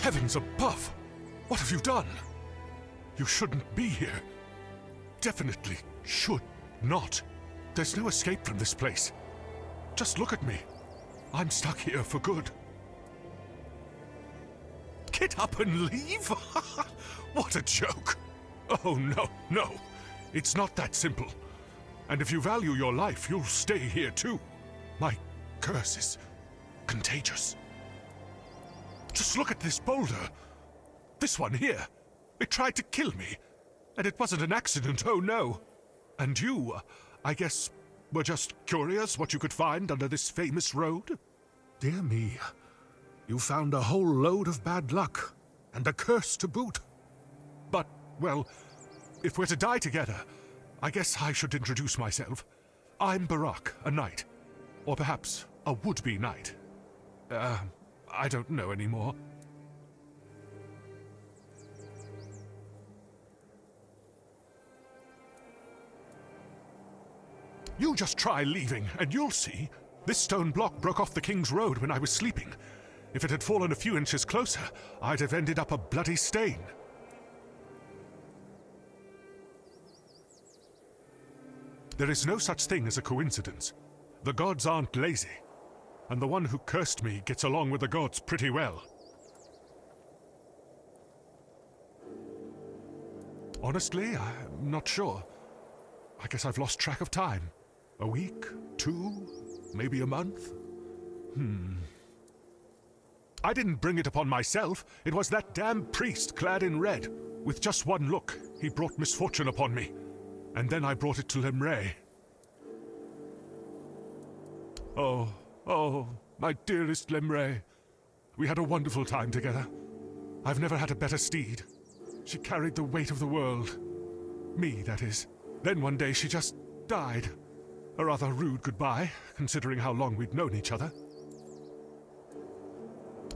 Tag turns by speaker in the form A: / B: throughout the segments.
A: Heavens above! What have you done? You shouldn't be here. Definitely should not. There's no escape from this place. Just look at me. I'm stuck here for good. Get up and leave? What a joke! Oh, no. It's not that simple. And if you value your life, you'll stay here too. My curse is contagious. Just look at this boulder. This one here. It tried to kill me. And it wasn't an accident, oh no. And you, I guess, were just curious what you could find under this famous road? Dear me. You found a whole load of bad luck. And a curse to boot. But, well, if we're to die together, I guess I should introduce myself. I'm Barak, a knight. Or perhaps a would-be knight. I don't know anymore. You just try leaving, and you'll see. This stone block broke off the King's Road when I was sleeping. If it had fallen a few inches closer, I'd have ended up a bloody stain. There is no such thing as a coincidence. The gods aren't lazy. And the one who cursed me gets along with the gods pretty well. Honestly, I'm not sure. I guess I've lost track of time. A week? 2? Maybe a month? I didn't bring it upon myself. It was that damn priest clad in red. With just one look, he brought misfortune upon me. And then I brought it to Lemray. Oh, my dearest Lemray. We had a wonderful time together. I've never had a better steed. She carried the weight of the world. Me, that is. Then one day she just died. A rather rude goodbye, considering how long we'd known each other.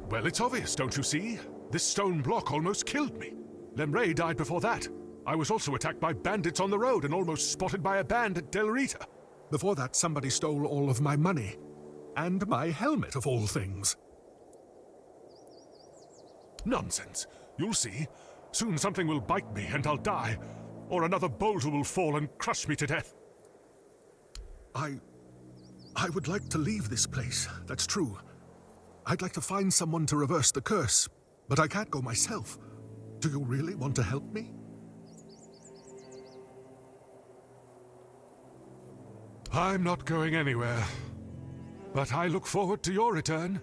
A: Well, it's obvious, don't you see? This stone block almost killed me. Lemray died before that. I was also attacked by bandits on the road and almost spotted by a band at Del Rita. Before that, somebody stole all of my money. And my helmet, of all things. Nonsense. You'll see. Soon something will bite me and I'll die. Or another boulder will fall and crush me to death. I would like to leave this place, that's true. I'd like to find someone to reverse the curse, but I can't go myself. Do you really want to help me? I'm not going anywhere, but I look forward to your return.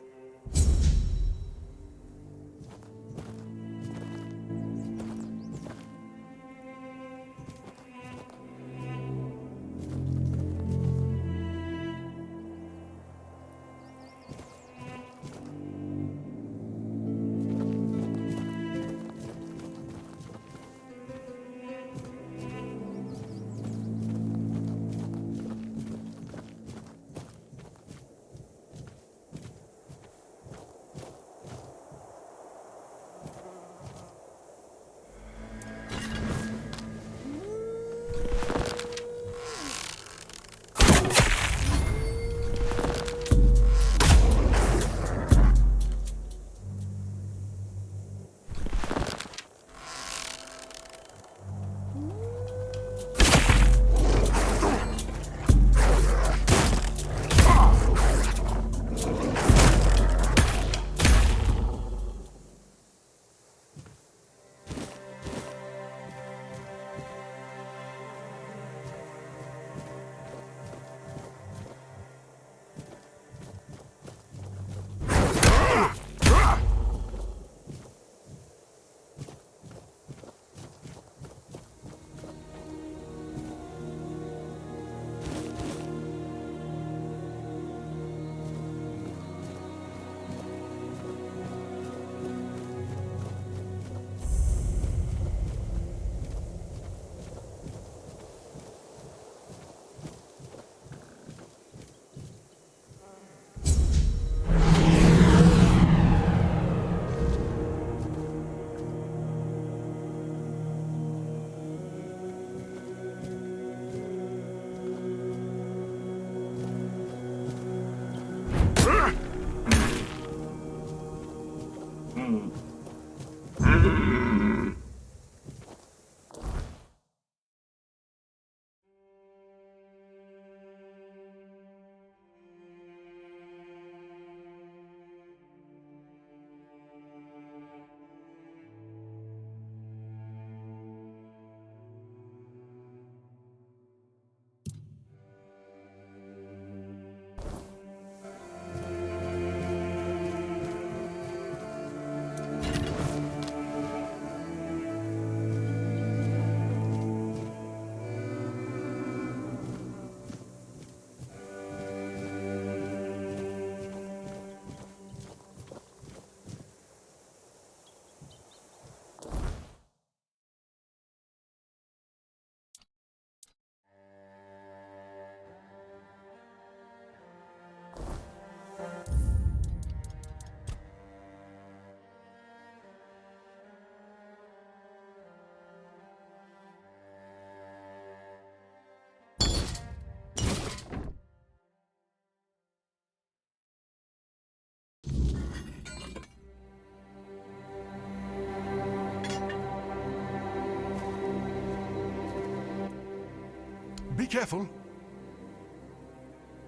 A: careful.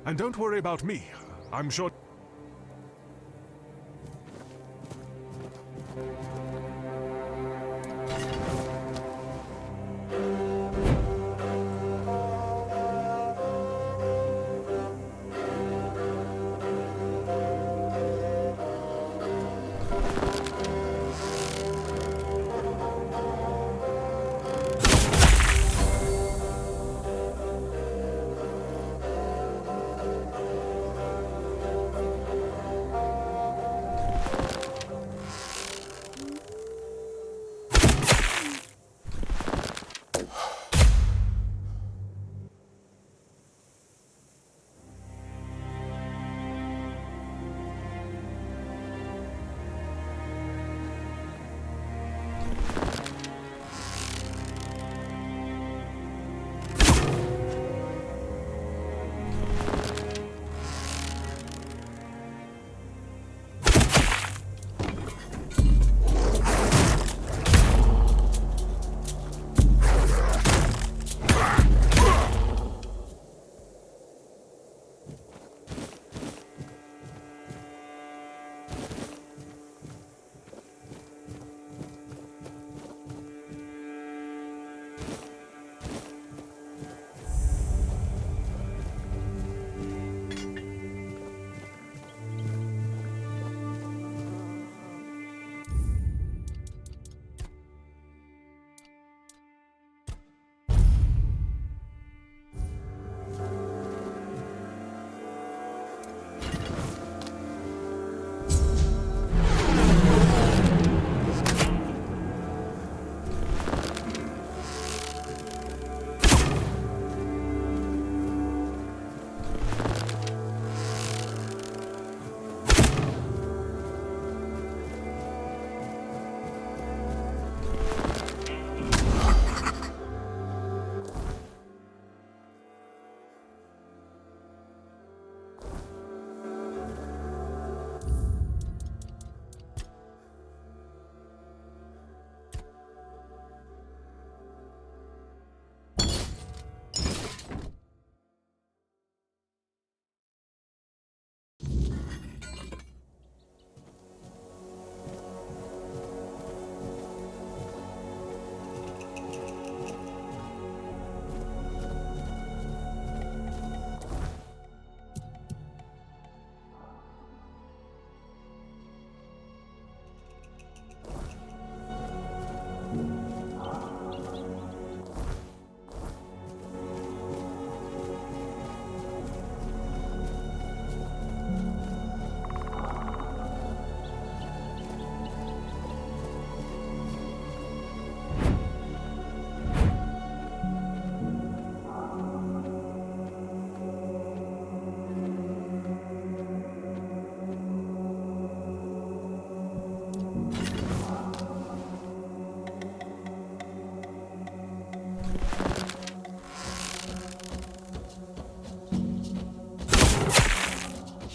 A: And don't worry about me. I'm sure...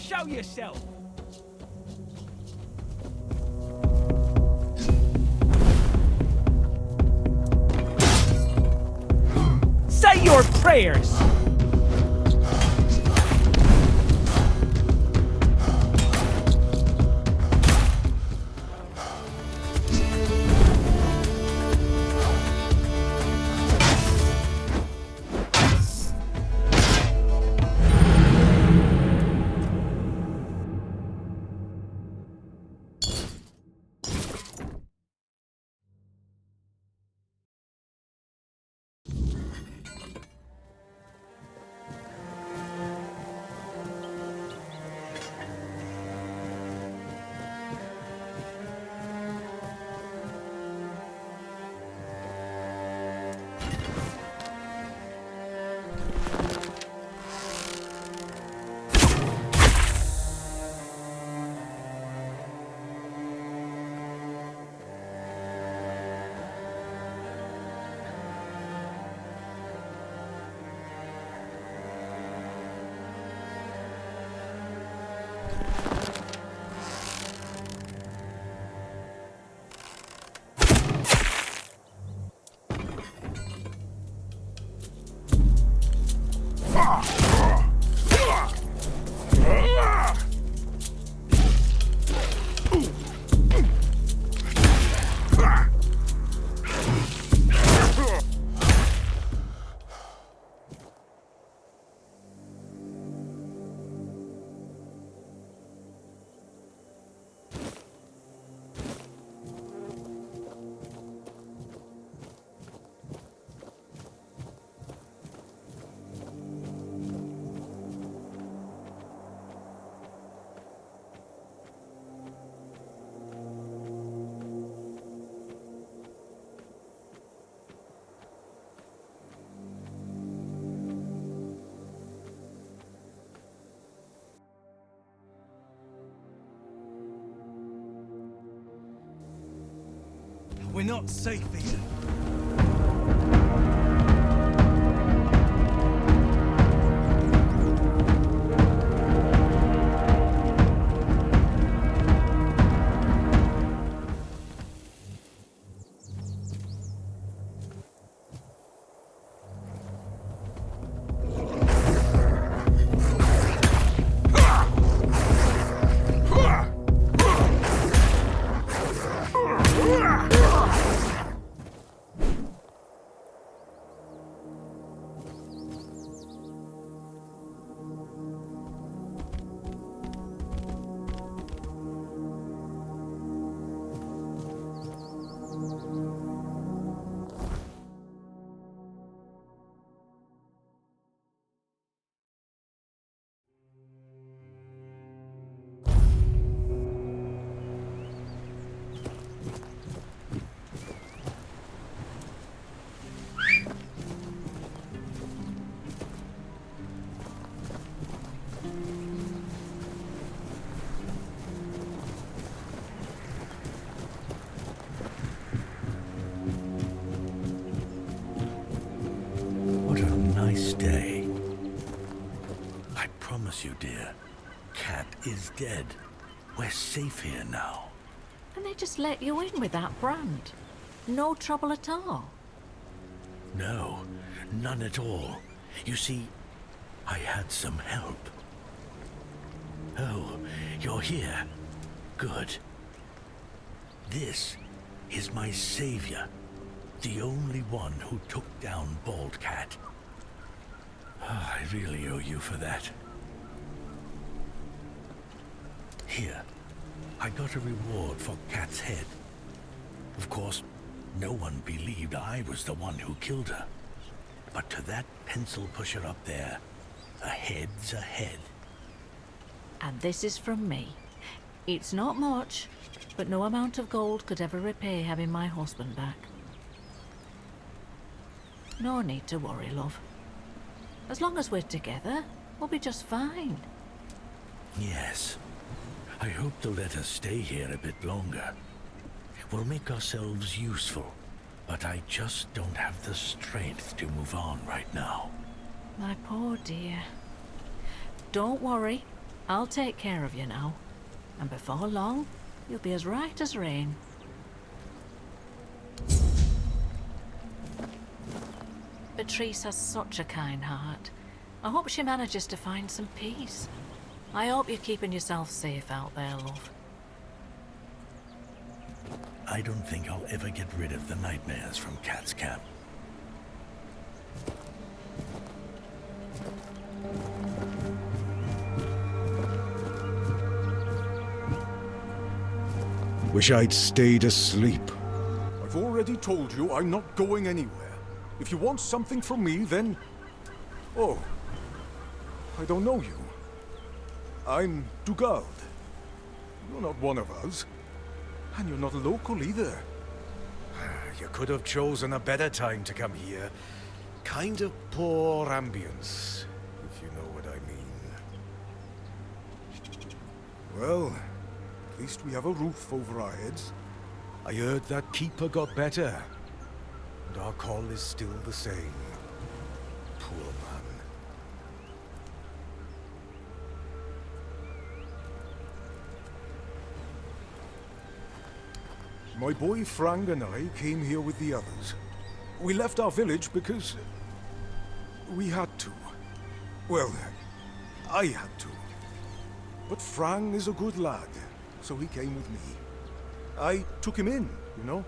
B: Show yourself! Say your prayers!
C: We're not safe here.
D: Nice day. I promise you, dear, Cat is dead. We're safe here now.
E: And they just let you in with that brand? No trouble at all?
D: No, none at all. You see, I had some help. Oh, you're here. Good. This is my savior, the only one who took down Bald Cat. I really owe you for that. Here, I got a reward for Cat's head. Of course, no one believed I was the one who killed her. But to that pencil pusher up there, a head's a head.
E: And this is from me. It's not much, but no amount of gold could ever repay having my husband back. No need to worry, love. As long as we're together, we'll be just fine.
D: Yes. I hope they'll let us stay here a bit longer. We'll make ourselves useful, but I just don't have the strength to move on right now.
E: My poor dear. Don't worry, I'll take care of you now. And before long, you'll be as right as rain. Patrice has such a kind heart. I hope she manages to find some peace. I hope you're keeping yourself safe out there, love.
D: I don't think I'll ever get rid of the nightmares from Cat's camp.
F: Wish I'd stayed asleep.
A: I've already told you I'm not going anywhere. If you want something from me, then... Oh. I don't know you. I'm Dugald. You're not one of us. And you're not local either.
C: You could have chosen a better time to come here. Kind of poor ambience, if you know what I mean.
A: Well, at least we have a roof over our heads.
C: I heard that Keeper got better. And our call is still the same. Poor man.
A: My boy Frank and I came here with the others. We left our village because... we had to. Well, I had to. But Frank is a good lad, so he came with me. I took him in, you know?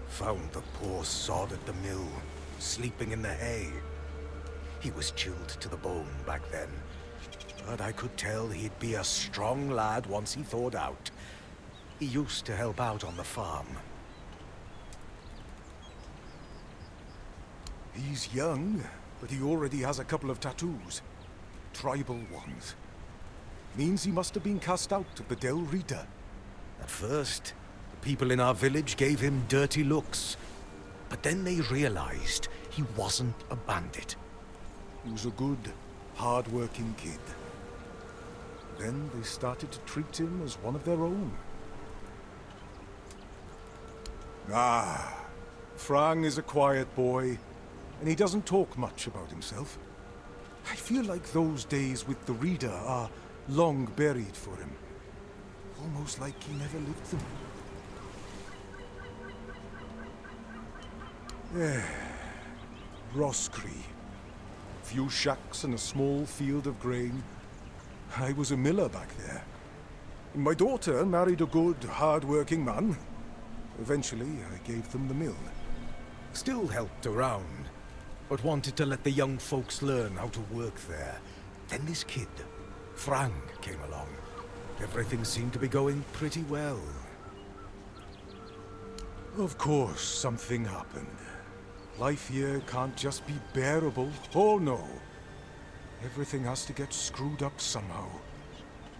C: Found the poor sod at the mill, sleeping in the hay. He was chilled to the bone back then, but I could tell he'd be a strong lad once he thawed out. He used to help out on the farm.
A: He's young, but he already has a couple of tattoos. Tribal ones. Means he must have been cast out of the Del Rita.
C: At first, the people in our village gave him dirty looks. But then they realized he wasn't a bandit.
A: He was a good, hard-working kid. Then they started to treat him as one of their own.
C: Ah, Frang is a quiet boy, and he doesn't talk much about himself. I feel like those days with the Reader are long buried for him. Almost like he never lived them. Roscree. Few shacks and a small field of grain. I was a miller back there. My daughter married a good, hard-working man. Eventually, I gave them the mill. Still helped around, but wanted to let the young folks learn how to work there. Then this kid, Frang, came along. Everything seemed to be going pretty well. Of course, something happened. Life here can't just be bearable. Oh no. Everything has to get screwed up somehow.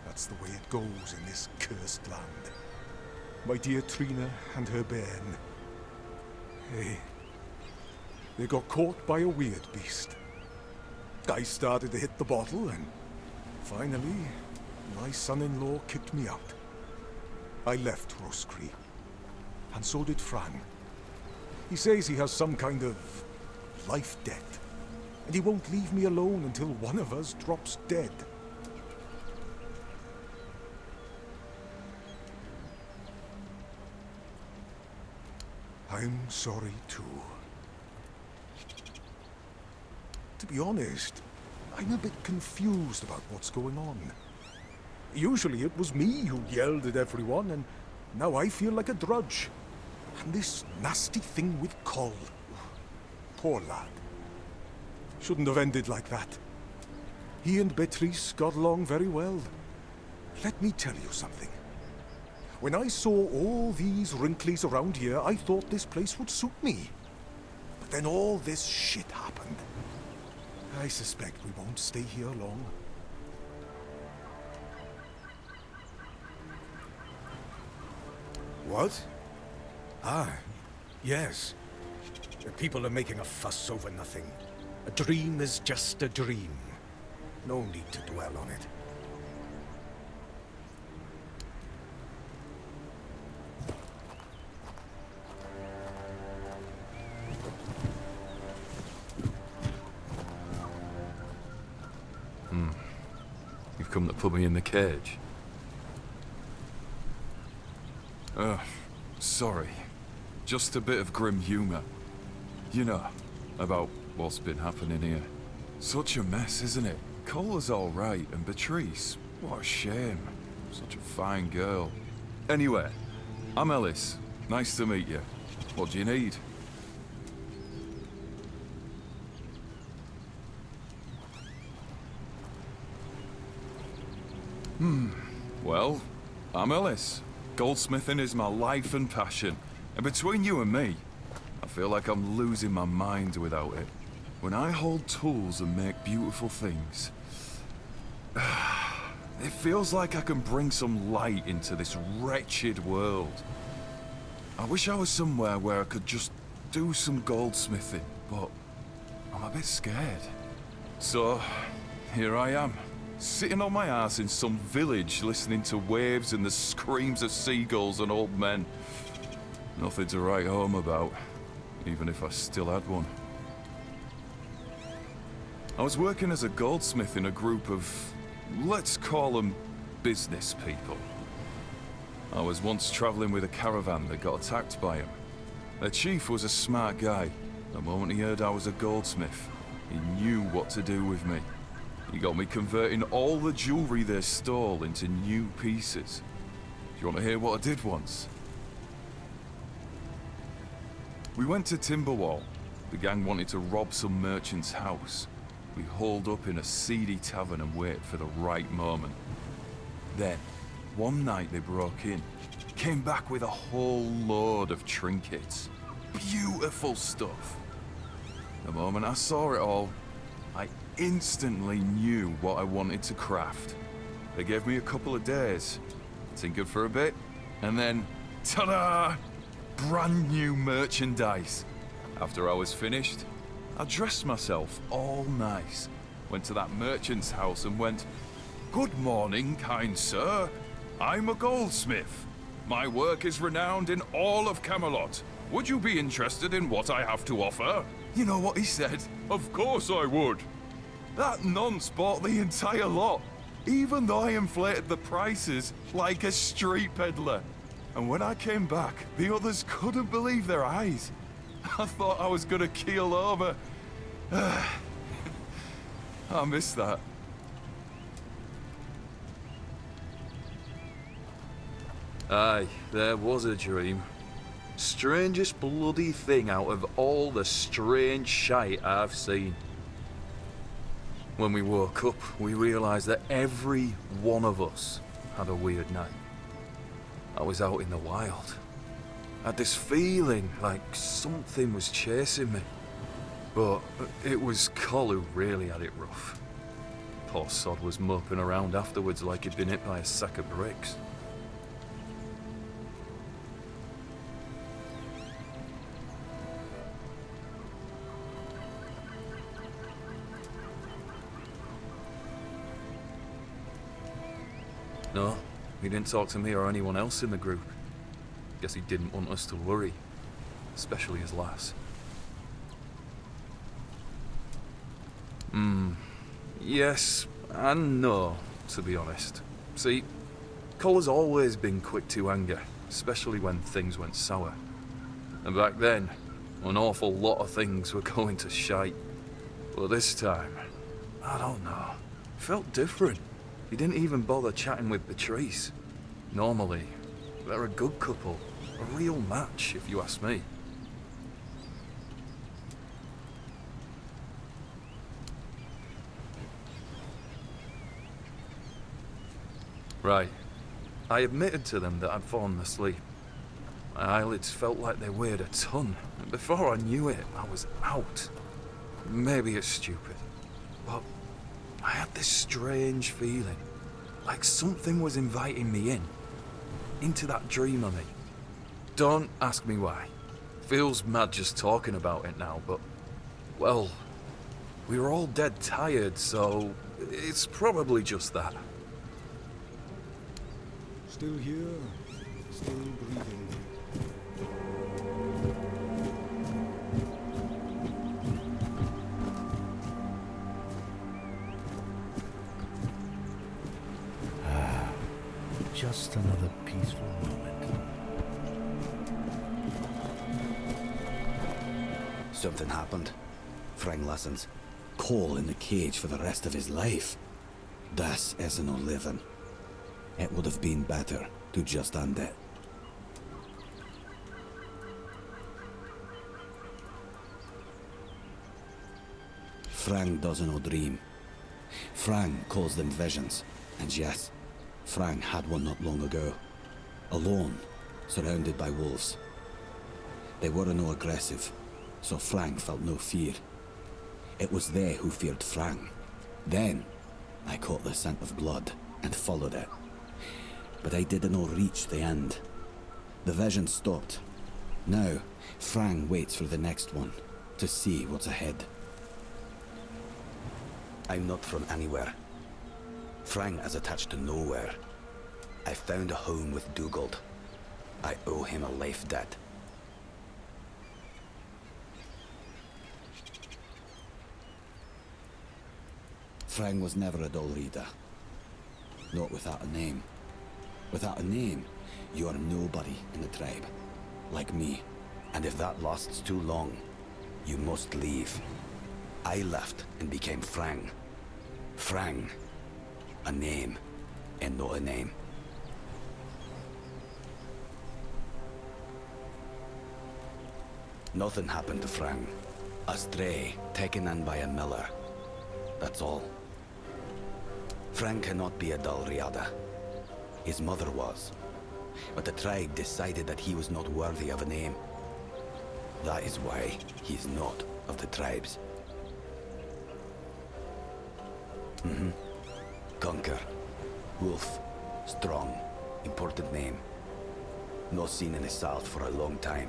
C: That's the way it goes in this cursed land. My dear Trina and her bairn. They got caught by a weird beast. I started to hit the bottle and finally, my son-in-law kicked me out. I left Roscree. And so did Frang. He says he has some kind of life debt. And he won't leave me alone until one of us drops dead. I'm sorry too. To be honest, I'm a bit confused about what's going on. Usually it was me who yelled at everyone, and now I feel like a drudge. And this nasty thing with Coll. Poor lad. Shouldn't have ended like that. He and Beatrice got along very well. Let me tell you something. When I saw all these wrinklies around here, I thought this place would suit me. But then all this shit happened. I suspect we won't stay here long. What? Ah, yes. People are making a fuss over nothing. A dream is just a dream. No need to dwell on it.
G: You've come to put me in the cage. Sorry. Just a bit of grim humor. You know, about what's been happening here. Such a mess, isn't it? Cola's all right, and Beatrice, what a shame. Such a fine girl. Anyway, I'm Ellis. Nice to meet you. What do you need? Well, I'm Ellis. Goldsmithing is my life and passion. And between you and me, I feel like I'm losing my mind without it. When I hold tools and make beautiful things, it feels like I can bring some light into this wretched world. I wish I was somewhere where I could just do some goldsmithing, but I'm a bit scared. So, here I am, sitting on my ass in some village listening to waves and the screams of seagulls and old men. Nothing to write home about, even if I still had one. I was working as a goldsmith in a group of, let's call them, business people. I was once traveling with a caravan that got attacked by him. Their chief was a smart guy. The moment he heard I was a goldsmith, he knew what to do with me. He got me converting all the jewelry they stole into new pieces. Do you want to hear what I did once? We went to Timberwall. The gang wanted to rob some merchant's house. We holed up in a seedy tavern and waited for the right moment. Then, one night they broke in, came back with a whole load of trinkets. Beautiful stuff. The moment I saw it all, I instantly knew what I wanted to craft. They gave me a couple of days, tinkered for a bit, and then, ta-da! Brand new merchandise. After I was finished, I dressed myself all nice, went to that merchant's house and went, "Good morning, kind sir. I'm a goldsmith. My work is renowned in all of Camelot. would you be interested in what I have to offer? You know what he said? Of course I would. That nonce bought the entire lot, even though I inflated the prices like a street peddler. And when I came back, the others couldn't believe their eyes. I thought I was gonna keel over. I miss that.
H: Aye, there was a dream. Strangest bloody thing out of all the strange shite I've seen. When we woke up, we realised that every one of us had a weird night. I was out in the wild. I had this feeling like something was chasing me. But it was Col who really had it rough. Poor sod was moping around afterwards like he'd been hit by a sack of bricks. No, he didn't talk to me or anyone else in the group. Guess he didn't want us to worry, especially his lass. Yes and no, to be honest. See, Col has always been quick to anger, especially when things went sour. And back then, an awful lot of things were going to shite. But this time, I don't know, felt different. He didn't even bother chatting with Patrice. Normally, they're a good couple, a real match, if you ask me. Right. I admitted to them that I'd fallen asleep. My eyelids felt like they weighed a ton, and before I knew it, I was out. Maybe it's stupid, but I had this strange feeling, like something was inviting me into that dream I mean. Don't ask me why. Feels mad just talking about it now, but, well, we were all dead tired, so it's probably just that.
F: Still here, still breathing.
D: Just another peaceful moment.
I: Something happened. Frang listens. Cole in the cage for the rest of his life. This isn't a living. It would have been better to just end it. Frang doesn't know dream. Frang calls them visions. And yes, Frang had one not long ago. Alone, surrounded by wolves. They were no aggressive, so Frang felt no fear. It was they who feared Frang. Then, I caught the scent of blood and followed it. But I didn't reach the end. The vision stopped. Now, Frang waits for the next one, to see what's ahead. I'm not from anywhere. Frang is attached to nowhere. I found a home with Dugald. I owe him a life debt. Frang was never a dull reader. Not without a name. Without a name, you are nobody in the tribe. Like me. And if that lasts too long, you must leave. I left and became Frang. Frang. A name, and not a name. Nothing happened to Frang. A stray, taken in by a miller. That's all. Frang cannot be a dull riada. His mother was. But the tribe decided that he was not worthy of a name. That is why he's not of the tribes. Conquer. Wolf. Strong. Important name. Not seen in the south for a long time.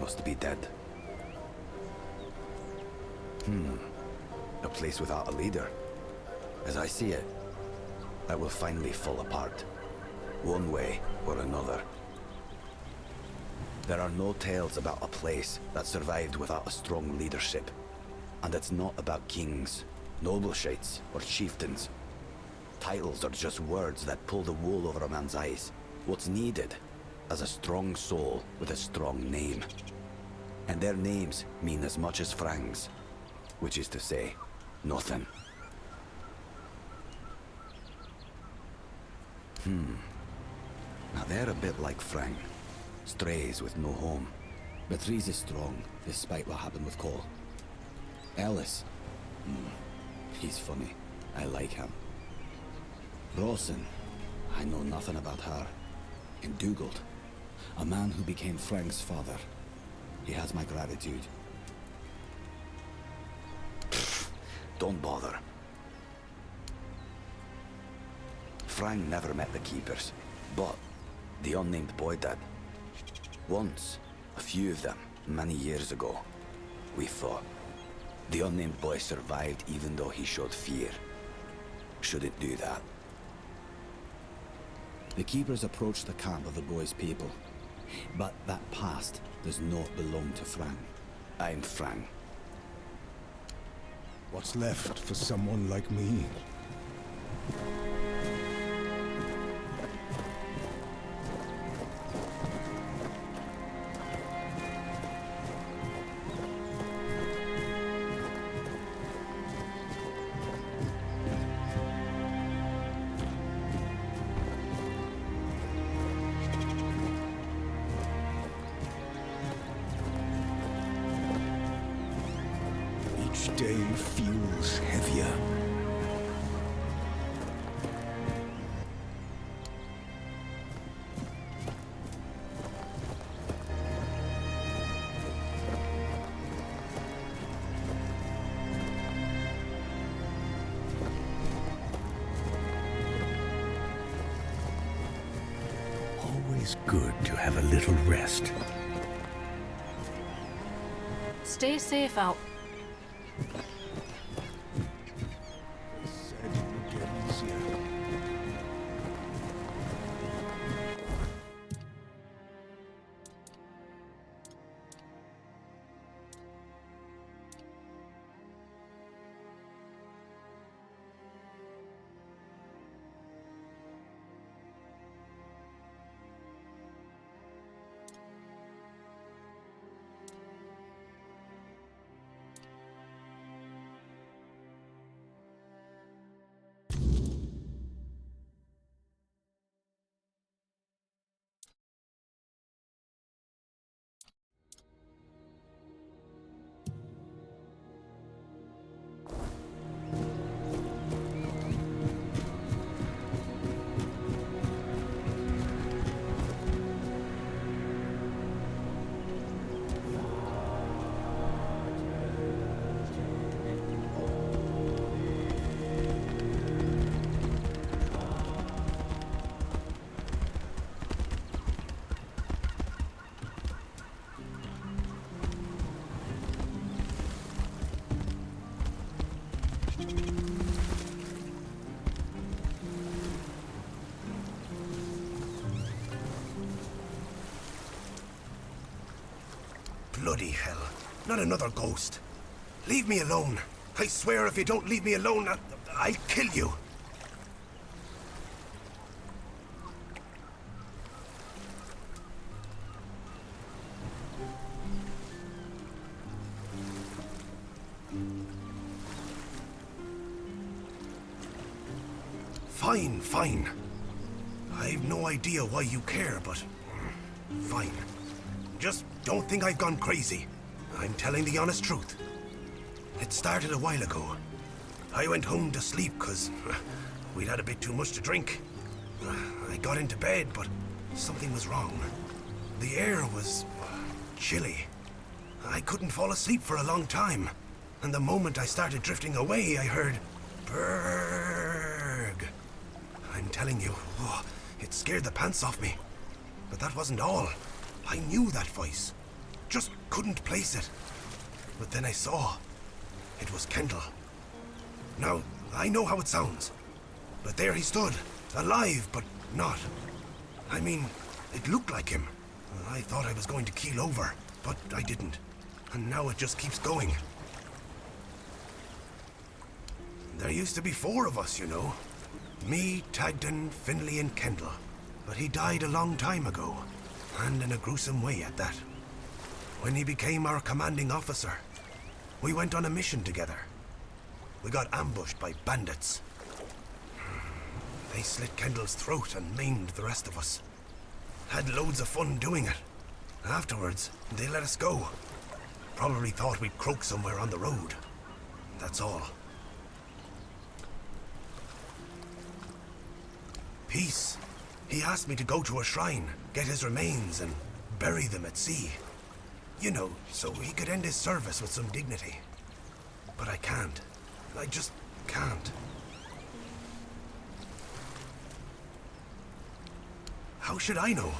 I: Must be dead. A place without a leader. As I see it, that will finally fall apart. One way or another. There are no tales about a place that survived without a strong leadership. And it's not about kings, nobleshites, or chieftains. Titles are just words that pull the wool over a man's eyes. What's needed is a strong soul with a strong name. And their names mean as much as Frang's, which is to say, nothing. Now they're a bit like Frang. Strays with no home. Beatrice is strong, despite what happened with Cole. Ellis? He's funny. I like him. Rawson? I know nothing about her. And Dugald? A man who became Frang's father. He has my gratitude. Don't bother. Frang never met the Keepers, but the unnamed boy did. Once, a few of them, many years ago, we fought. The unnamed boy survived even though he showed fear. Shouldn't do that. The Keepers approached the camp of the boy's people, but that past does not belong to Frang. I'm Frang.
F: What's left for someone like me? Each day feels heavier.
D: Always good to have a little rest.
E: Stay safe out.
F: Said it would get easier.
C: Bloody hell. Not another ghost. Leave me alone. I swear if you don't leave me alone, I'll kill you. Fine, fine. I've no idea why you care, but fine. Just don't think I've gone crazy. I'm telling the honest truth. It started a while ago. I went home to sleep because we'd had a bit too much to drink. I got into bed, but something was wrong. The air was chilly. I couldn't fall asleep for a long time. And the moment I started drifting away, I heard Berg. I'm telling you, it scared the pants off me. But that wasn't all. I knew that voice. Just couldn't place it. But then I saw. It was Kendall. Now, I know how it sounds. But there he stood, alive, but not. I mean, it looked like him. I thought I was going to keel over, but I didn't. And now it just keeps going. There used to be 4 of us, you know. Me, Tagden, Finley, and Kendall. But he died a long time ago, and in a gruesome way at that. When he became our commanding officer, we went on a mission together. We got ambushed by bandits. They slit Kendall's throat and maimed the rest of us. Had loads of fun doing it. Afterwards, they let us go. Probably thought we'd croak somewhere on the road. That's all. Peace. He asked me to go to a shrine, get his remains, and bury them at sea. You know, so he could end his service with some dignity. But I can't. I just can't. How should I know?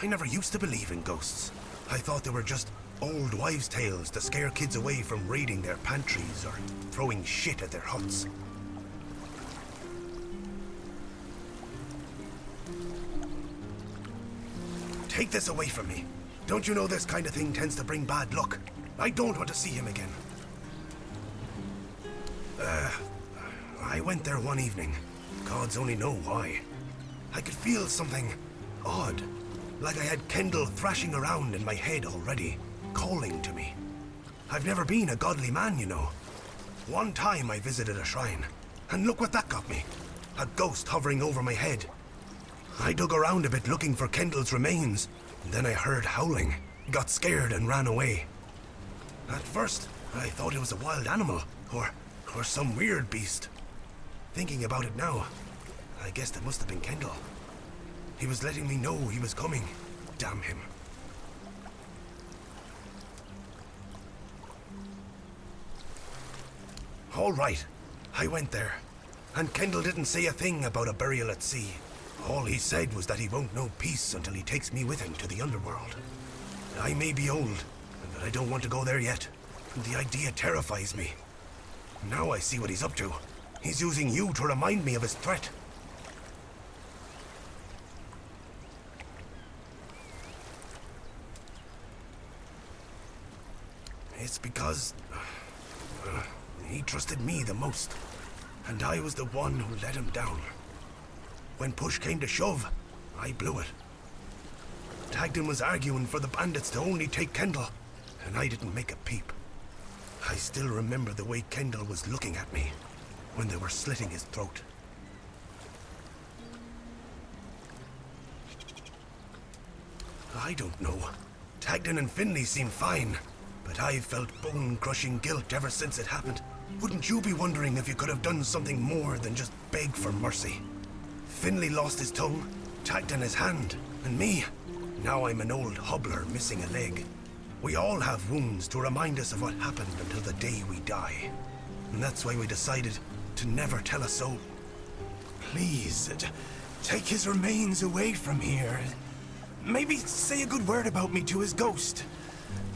C: I never used to believe in ghosts. I thought they were just old wives' tales to scare kids away from raiding their pantries or throwing shit at their huts. Take this away from me. Don't you know this kind of thing tends to bring bad luck? I don't want to see him again. I went there one evening. Gods only know why. I could feel something odd. Like I had Kendall thrashing around in my head already, calling to me. I've never been a godly man, you know. One time I visited a shrine, and look what that got me. A ghost hovering over my head. I dug around a bit looking for Kendall's remains, and then I heard howling, got scared and ran away. At first, I thought it was a wild animal, or some weird beast. Thinking about it now, I guess it must have been Kendall. He was letting me know he was coming. Damn him. All right, I went there, and Kendall didn't say a thing about a burial at sea. All he said was that he won't know peace until he takes me with him to the underworld. I may be old, but I don't want to go there yet. The idea terrifies me. Now I see what he's up to. He's using you to remind me of his threat. It's because he trusted me the most, and I was the one who let him down. When push came to shove, I blew it. Tagden was arguing for the bandits to only take Kendall, and I didn't make a peep. I still remember the way Kendall was looking at me when they were slitting his throat. I don't know. Tagden and Finley seem fine, but I've felt bone-crushing guilt ever since it happened. Wouldn't you be wondering if you could have done something more than just beg for mercy? Finley lost his tongue, Tagden his hand, and me, now I'm an old hobbler missing a leg. We all have wounds to remind us of what happened until the day we die. And that's why we decided to never tell a soul. Please, take his remains away from here. Maybe say a good word about me to his ghost.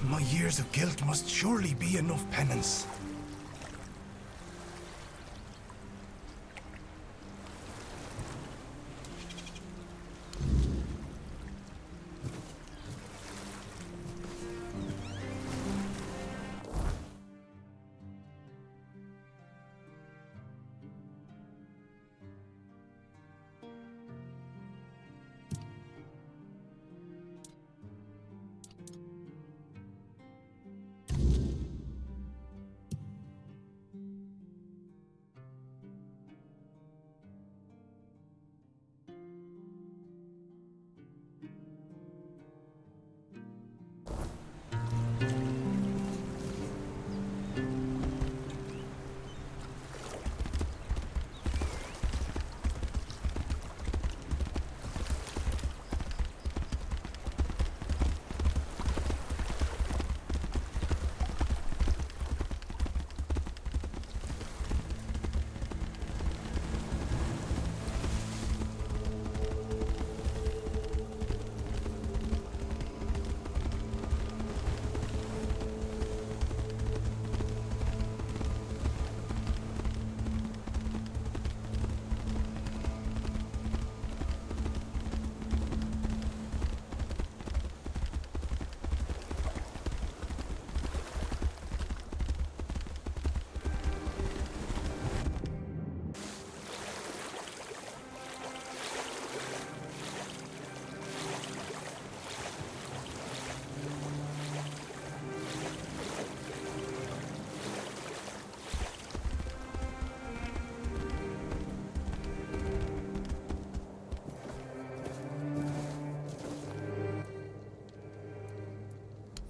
C: My years of guilt must surely be enough penance.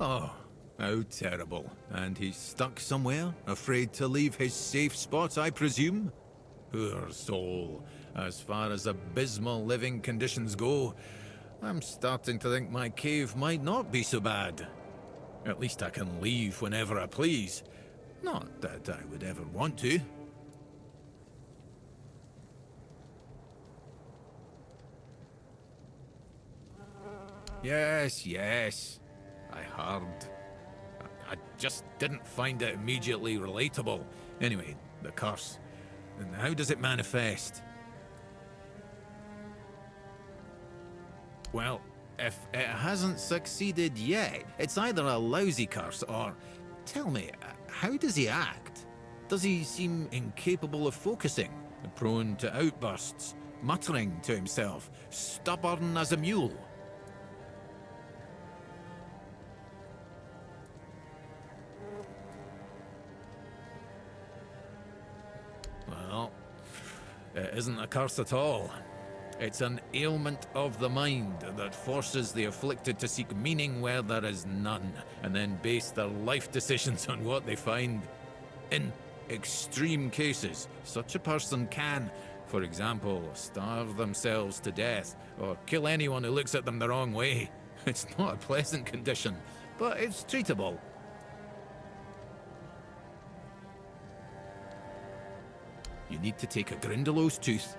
J: Oh, how terrible. And he's stuck somewhere, afraid to leave his safe spot, I presume? Poor soul. As far as abysmal living conditions go, I'm starting to think my cave might not be so bad. At least I can leave whenever I please. Not that I would ever want to. Yes, I heard. I just didn't find it immediately relatable. Anyway, the curse. And how does it manifest? Well, if it hasn't succeeded yet, it's either a lousy curse or... Tell me, how does he act? Does he seem incapable of focusing, prone to outbursts, muttering to himself, stubborn as a mule? Well, it isn't a curse at all. It's an ailment of the mind that forces the afflicted to seek meaning where there is none, and then base their life decisions on what they find. In extreme cases, such a person can, for example, starve themselves to death, or kill anyone who looks at them the wrong way. It's not a pleasant condition, but it's treatable. You need to take a Grindelows tooth,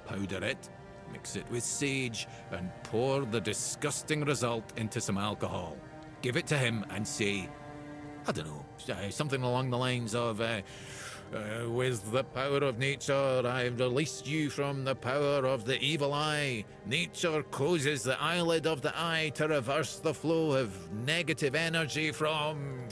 J: powder it, mix it with sage, and pour the disgusting result into some alcohol. Give it to him and say, I don't know, something along the lines of, with the power of nature, I've released you from the power of the evil eye. Nature closes the eyelid of the eye to reverse the flow of negative energy from...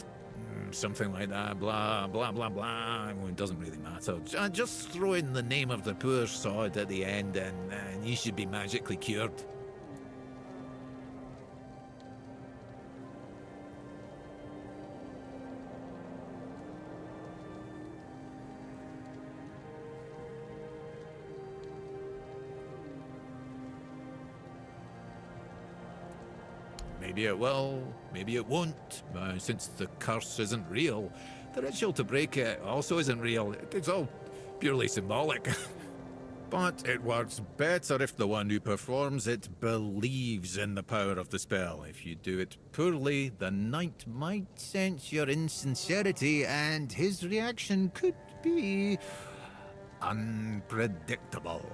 J: something like that, blah, blah, blah, blah. Well, it doesn't really matter. Just throw in the name of the poor sod at the end and you should be magically cured. Maybe it will, maybe it won't. Since the curse isn't real, the ritual to break it also isn't real. It's all purely symbolic. But it works better if the one who performs it believes in the power of the spell. If you do it poorly, the knight might sense your insincerity, and his reaction could be unpredictable.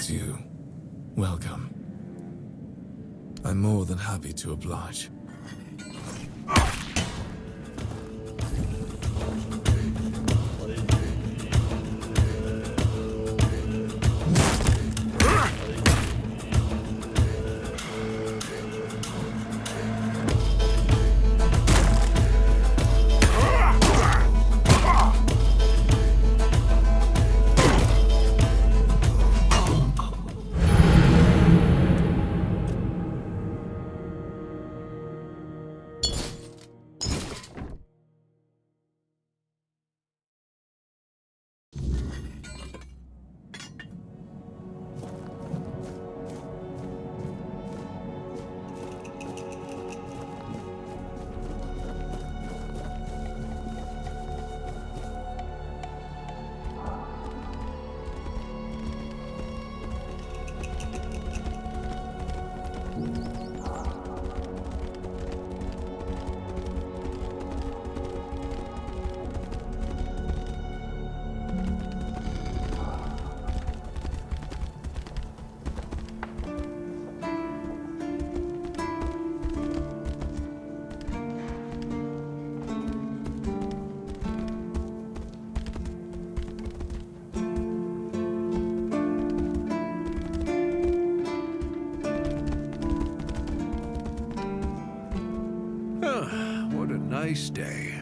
K: It's you. Welcome. I'm more than happy to oblige.
D: What a nice day.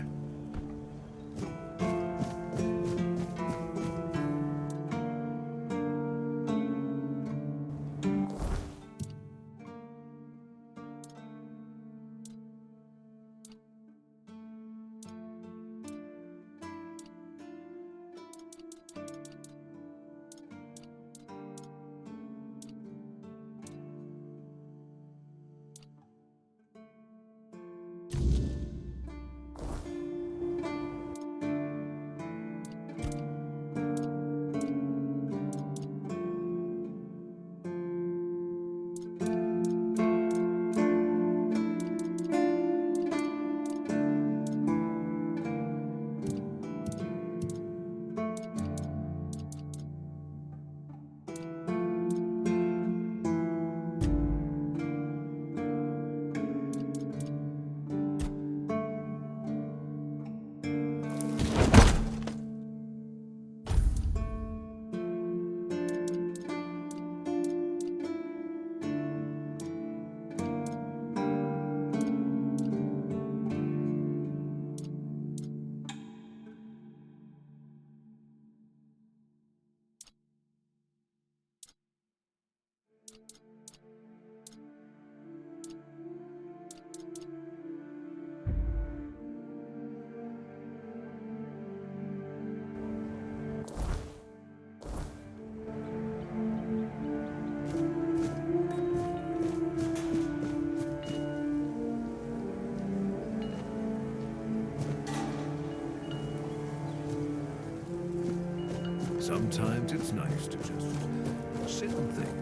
D: Sometimes it's nice to just sit and think.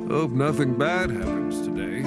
D: Hope nothing bad happens today.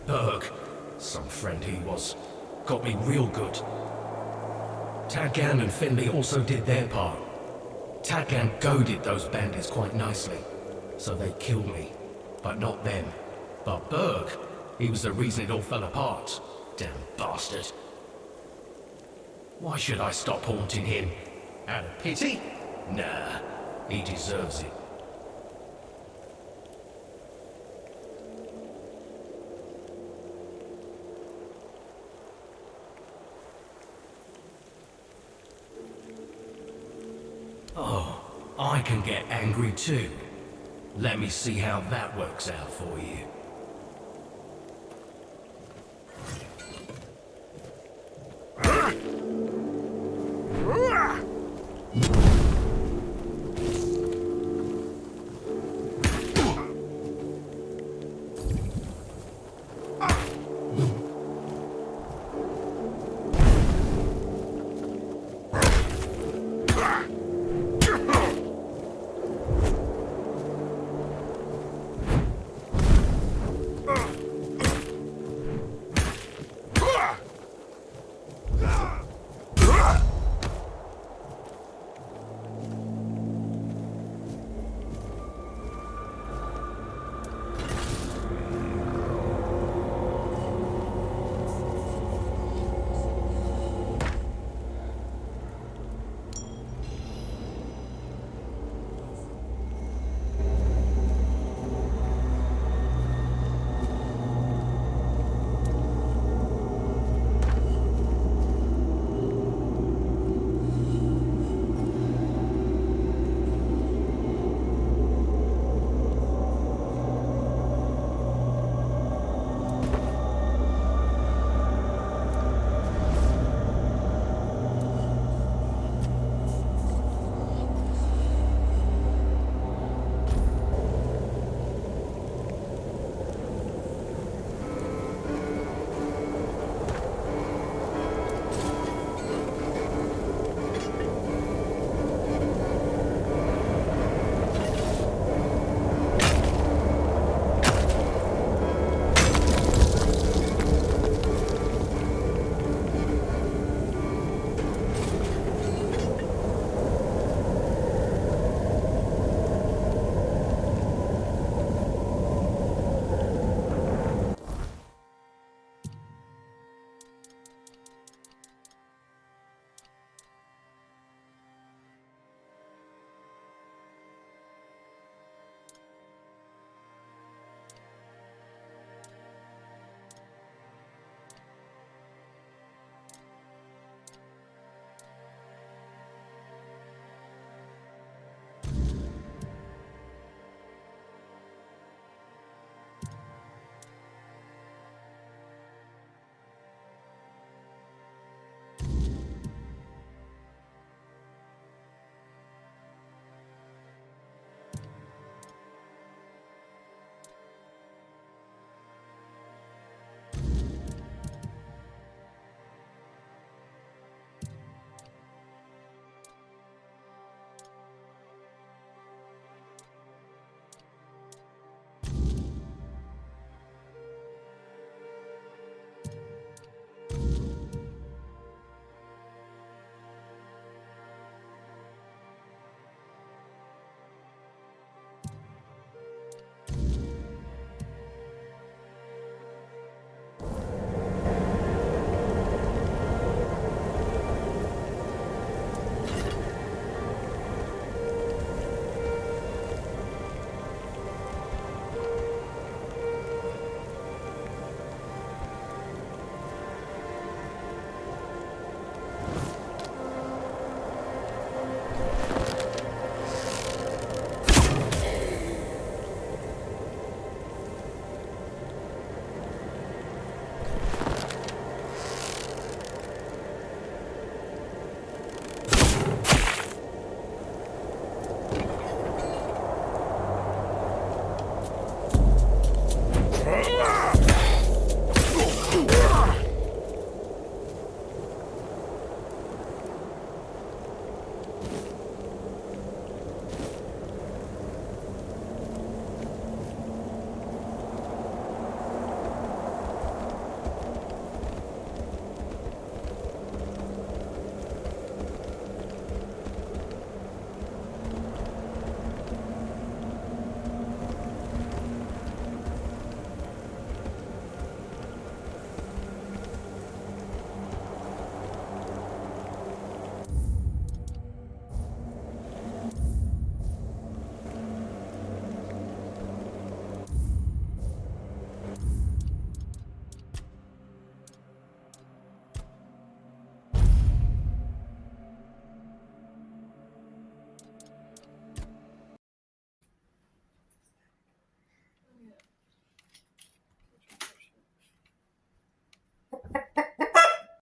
L: Berg, some friend he was, got me real good. Tadgan and Finley also did their part. Tadgan goaded those bandits quite nicely, so they killed me, but not them. But Berg, he was the reason it all fell apart. Damn bastard. Why should I stop haunting him? Out of pity? Nah, he deserves it. Oh, I can get angry too. Let me see how that works out for you.